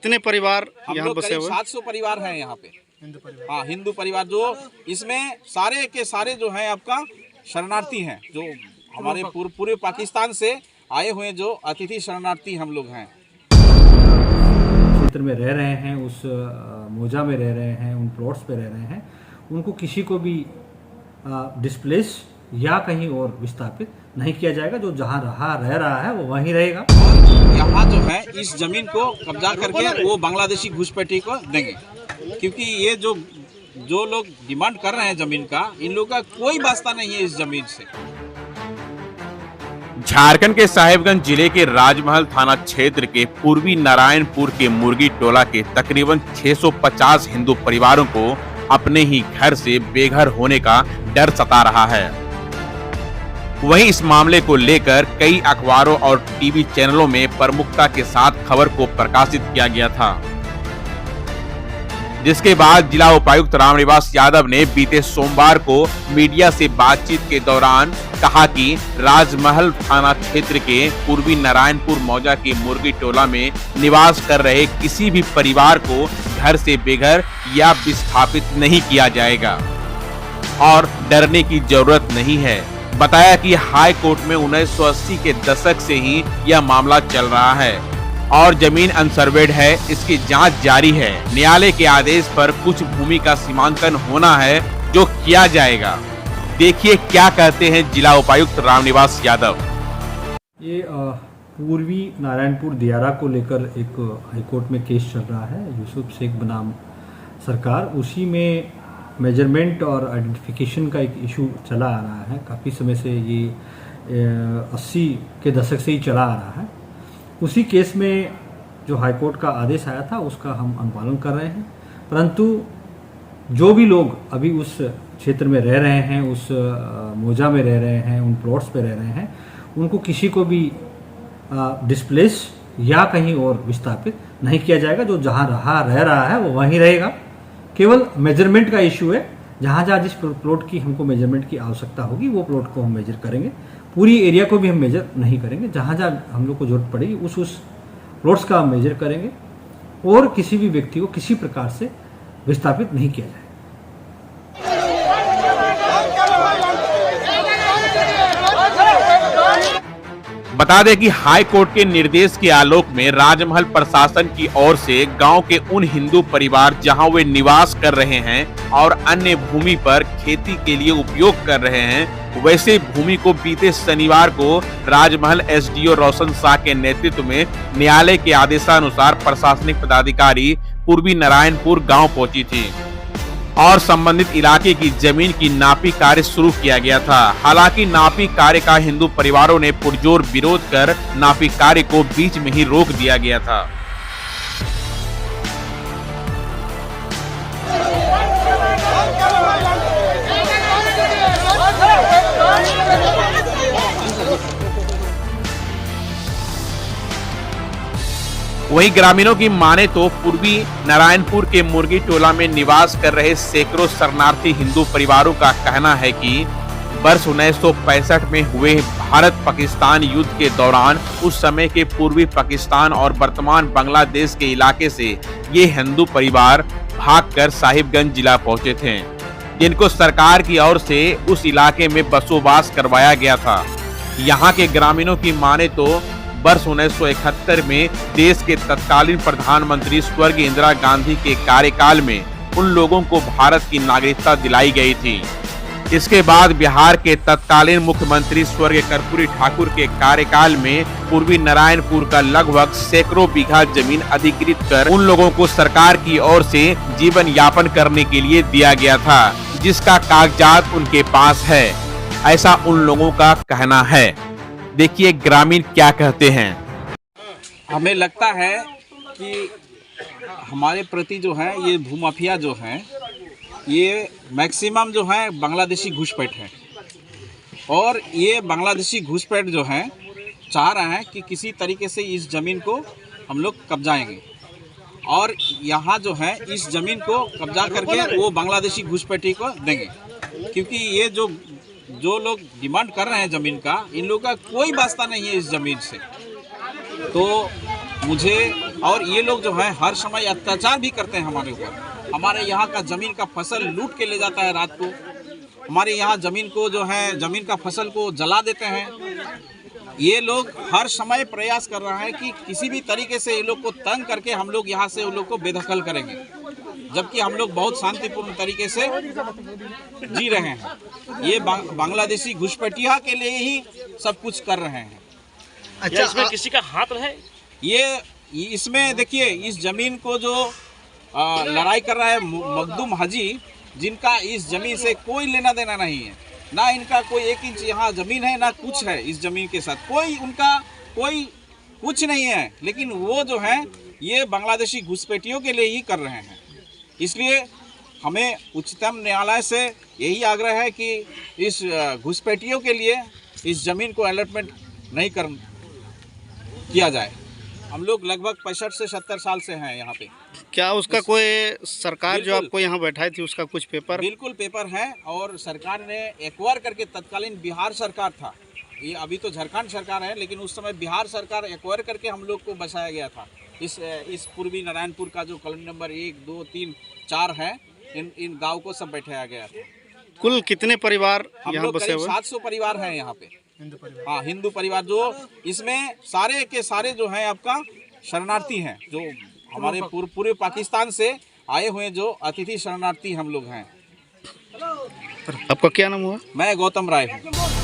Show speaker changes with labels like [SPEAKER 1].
[SPEAKER 1] कितने परिवार
[SPEAKER 2] हम
[SPEAKER 1] यहाँ
[SPEAKER 2] लोग
[SPEAKER 1] बसे
[SPEAKER 2] करीब
[SPEAKER 1] हुए?
[SPEAKER 2] 700 परिवार हैं यहाँ पे। हाँ, हिंदू परिवार, जो इसमें सारे के सारे जो हैं आपका शरणार्थी हैं, जो हमारे पूरे पाकिस्तान से आए हुए जो अतिथि शरणार्थी हम लोग हैं।
[SPEAKER 3] क्षेत्र में रह रहे हैं, उस मौजा में रह रहे हैं, उन प्लॉट्स पे रह रहे हैं, उनको किसी को भी डिस्प्लेस या कहीं और विस्थापित नहीं किया जाएगा। जो जहां रह रहा है वो वहीं रहेगा।
[SPEAKER 2] और यहाँ जो है इस जमीन को कब्जा करके वो बांग्लादेशी घुसपैठी को देंगे, क्योंकि ये जो लोग डिमांड कर रहे हैं जमीन का, इन लोगों का कोई वास्ता नहीं है इस जमीन से।
[SPEAKER 4] झारखंड के साहिबगंज जिले के राजमहल थाना क्षेत्र के पूर्वी नारायणपुर के मुर्गी टोला के तकरीबन 650 हिंदू परिवारों को अपने ही घर से बेघर होने का डर सता रहा है। वहीं इस मामले को लेकर कई अखबारों और टीवी चैनलों में प्रमुखता के साथ खबर को प्रकाशित किया गया था, जिसके बाद जिला उपायुक्त रामनिवास यादव ने बीते सोमवार को मीडिया से बातचीत के दौरान कहा कि राजमहल थाना क्षेत्र के पूर्वी नारायणपुर मौजा के मुर्गी टोला में निवास कर रहे किसी भी परिवार को घर से बेघर या विस्थापित नहीं किया जाएगा और डरने की जरूरत नहीं है। बताया कि हाई कोर्ट में 1980 के दशक से ही यह मामला चल रहा है और जमीन अनसर्वेड है, इसकी जांच जारी है। न्यायालय के आदेश पर कुछ भूमि का सीमांकन होना है जो किया जाएगा। देखिए क्या कहते हैं जिला उपायुक्त रामनिवास यादव।
[SPEAKER 3] ये पूर्वी नारायणपुर दियारा को लेकर एक हाईकोर्ट में केस चल रहा है। यूसुफ शेख बनाम सरकार, उसी में मेजरमेंट और आइडेंटिफिकेशन का एक इशू चला आ रहा है। काफ़ी समय से ये 80 के दशक से ही चला आ रहा है। उसी केस में जो हाईकोर्ट का आदेश आया था उसका हम अनुपालन कर रहे हैं, परंतु जो भी लोग अभी उस क्षेत्र में रह रहे हैं, उस मौजा में रह रहे हैं, उन प्लॉट्स पे रह रहे हैं, उनको किसी को भी डिस्प्लेस या कहीं और विस्थापित नहीं किया जाएगा। जो जहां रह रहा है वो वहीं रहेगा। केवल मेजरमेंट का इशू है। जहां जहां जिस प्लॉट की हमको मेजरमेंट की आवश्यकता होगी वो प्लॉट को हम मेजर करेंगे। पूरी एरिया को भी हम मेजर नहीं करेंगे। जहां जहां हम लोग को जरूरत पड़ेगी उस प्लॉट्स का हम मेजर करेंगे और किसी भी व्यक्ति को किसी प्रकार से विस्थापित नहीं किया जाएगा।
[SPEAKER 4] बता दें कि हाई कोर्ट के निर्देश के आलोक में राजमहल प्रशासन की ओर से गांव के उन हिंदू परिवार जहां वे निवास कर रहे हैं और अन्य भूमि पर खेती के लिए उपयोग कर रहे हैं, वैसे भूमि को बीते शनिवार को राजमहल एसडीओ रोशन शाह के नेतृत्व में न्यायालय के आदेशानुसार प्रशासनिक पदाधिकारी पूर्वी नारायणपुर गाँव पहुँची थी और संबंधित इलाके की जमीन की नापी कार्य शुरू किया गया था। हालांकि नापी कार्य का हिंदू परिवारों ने पुरजोर विरोध कर नापी कार्य को बीच में ही रोक दिया गया था। वहीं ग्रामीणों की माने तो पूर्वी नारायणपुर के मुर्गी टोला में निवास कर रहे सैकड़ों शरणार्थी हिंदू परिवारों का कहना है कि वर्ष 1965 में हुए भारत पाकिस्तान युद्ध के दौरान उस समय के पूर्वी पाकिस्तान और वर्तमान बांग्लादेश के इलाके से ये हिंदू परिवार भागकर साहिबगंज जिला पहुंचे थे, जिनको सरकार की ओर से उस इलाके में बसोबास करवाया गया था। यहाँ के ग्रामीणों की माने तो वर्ष 1971 में देश के तत्कालीन प्रधानमंत्री स्वर्गीय इंदिरा गांधी के कार्यकाल में उन लोगों को भारत की नागरिकता दिलाई गई थी। इसके बाद बिहार के तत्कालीन मुख्यमंत्री स्वर्गीय कर्पूरी ठाकुर के कार्यकाल में पूर्वी नारायणपुर का लगभग सैकड़ों बीघा जमीन अधिकृत कर उन लोगों को सरकार की ओर से जीवन यापन करने के लिए दिया गया था, जिसका कागजात उनके पास है, ऐसा उन लोगों का कहना है। देखिए ग्रामीण क्या कहते हैं।
[SPEAKER 2] हमें लगता है कि हमारे प्रति जो है ये भूमाफिया जो है ये मैक्सिमम जो है बांग्लादेशी घुसपैठ है, और ये बांग्लादेशी घुसपैठ जो है चाह रहे हैं कि किसी तरीके से इस ज़मीन को हम लोग कब्जाएंगे और यहाँ जो है इस ज़मीन को कब्जा करके वो बांग्लादेशी घुसपैठी को देंगे, क्योंकि ये जो लोग डिमांड कर रहे हैं ज़मीन का, इन लोगों का कोई वास्ता नहीं है इस ज़मीन से। तो मुझे और ये लोग जो है हर समय अत्याचार भी करते हैं हमारे ऊपर। हमारे यहाँ का ज़मीन का फसल लूट के ले जाता है रात को। हमारे यहाँ ज़मीन को जो है ज़मीन का फसल को जला देते हैं। ये लोग हर समय प्रयास कर रहा है कि किसी भी तरीके से ये लोग को तंग करके हम लोग यहाँ से उन लोग को बेदखल करेंगे, जबकि हम लोग बहुत शांतिपूर्ण तरीके से जी रहे हैं। ये बांग्लादेशी घुसपैठिया के लिए ही सब कुछ कर रहे हैं।
[SPEAKER 1] अच्छा, इसमें किसी का हाथ है?
[SPEAKER 2] ये इसमें देखिए, इस जमीन को जो लड़ाई कर रहा है मखदूम हाजी, जिनका इस जमीन से कोई लेना देना नहीं है, ना इनका कोई 1 इंच यहाँ जमीन है, ना कुछ है इस जमीन के साथ, कोई कुछ नहीं है। लेकिन वो जो है ये बांग्लादेशी घुसपैठियों के लिए ही कर रहे हैं। इसलिए हमें उच्चतम न्यायालय से यही आग्रह है कि इस घुसपैठियों के लिए इस जमीन को अलॉटमेंट नहीं किया जाए। हम लोग लगभग 65 से 70 साल से हैं यहाँ पे।
[SPEAKER 1] क्या उसका कोई सरकार जो आपको यहाँ बैठाई थी उसका कुछ पेपर?
[SPEAKER 2] बिल्कुल पेपर है, और सरकार ने एक्वायर करके, तत्कालीन बिहार सरकार था, ये अभी तो झारखंड सरकार है, लेकिन उस समय बिहार सरकार एक्वायर करके हम लोग को बसाया गया था। इस पूर्वी नारायणपुर का जो कॉलोनी नंबर 1, 2, 3, 4 है, इन गाँव को सब बैठाया गया था।
[SPEAKER 1] कुल कितने परिवार
[SPEAKER 2] हम
[SPEAKER 1] यहाँ
[SPEAKER 2] लोग
[SPEAKER 1] बसे हुए?
[SPEAKER 2] 700 परिवार हैं यहाँ पे। हाँ, हिंदू परिवार, जो इसमें सारे के सारे जो हैं आपका शरणार्थी हैं, जो हमारे पूरे पाकिस्तान से आए हुए जो अतिथि शरणार्थी हम लोग हैं।
[SPEAKER 1] आपका क्या नाम हुआ?
[SPEAKER 2] मैं गौतम राय हूँ।